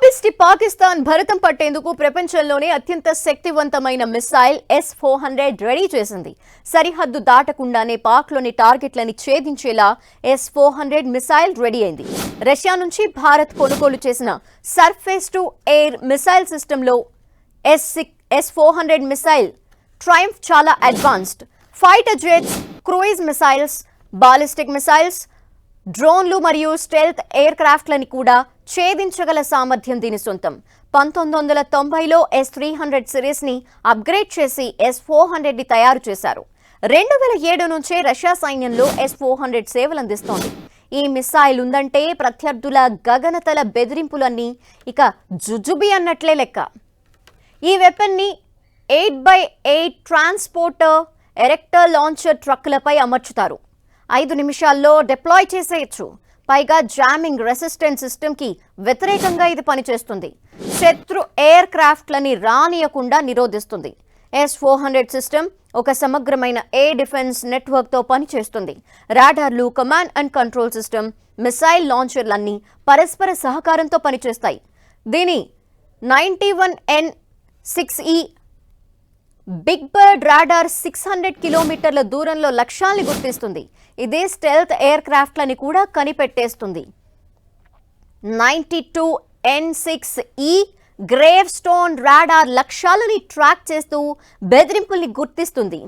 పాపిస్టి పాకిస్తాన్ భరతం పట్టేందుకు ప్రపంచంలోనే అత్యంత శక్తివంతమైన మిసైల్ S-400 రెడీ చేసింది. సరిహద్దు దాటకుండానే పాక్లోని టార్గెట్లని ఛేదించేలా S-400 మిసైల్ రెడీ అయింది. రష్యా నుంచి భారత్ కొనుగోలు చేసిన సర్ఫేస్ టు ఎయిర్ మిసైల్ సిస్టంలో S-400 మిసైల్ ట్రయంఫ్ చాలా advanced. Fighter jets, cruise missiles, ballistic missiles, డ్రోన్లు మరియు స్టెల్త్ ఎయిర్ క్రాఫ్ట్లని కూడా ఛేదించగల సామర్థ్యం దీని సొంతం. 1990లో S-300 సిరీస్ని అప్గ్రేడ్ చేసి S-400ని తయారు చేశారు. 2007 నుంచే రష్యా సైన్యంలో S-400 సేవలందిస్తోంది. ఈ మిసైల్ ఉందంటే ప్రత్యర్థుల గగనతల బెదిరింపులన్నీ ఇక జుజుబి అన్నట్లే లెక్క. ఈ వెపన్ని 8x8 ట్రాన్స్పోర్టర్ ఎరెక్టర్ లాంచర్ ట్రక్కులపై అమర్చుతారు. 5 నిమిషాల్లో డిప్లాయ్ చేసేయచ్చు. పైగా జామింగ్ రెసిస్టెంట్ సిస్టమ్కి వ్యతిరేకంగా ఇది పనిచేస్తుంది. శత్రు ఎయిర్ క్రాఫ్ట్లని రానియకుండా నిరోధిస్తుంది. S-400 సిస్టమ్ ఒక సమగ్రమైన ఎయిర్ డిఫెన్స్ నెట్వర్క్తో పనిచేస్తుంది. రాడార్లు, command and control system, missile లాంచర్లన్నీ పరస్పర సహకారంతో పనిచేస్తాయి. దీని 91N6E బిగ్ బర్డ్ రాడార్ 600 కిలోమీటర్ల దూరంలో లక్ష్యాల్ని గుర్తిస్తుంది. ఇదే స్టెల్త్ ఎయిర్ క్రాఫ్ట్లని కూడా కనిపెట్టేస్తుంది. 92N6E గ్రేవ్ స్టోన్ రాడార్ లక్ష్యాలని ట్రాక్ చేస్తూ బెదిరింపుల్ని గుర్తిస్తుంది.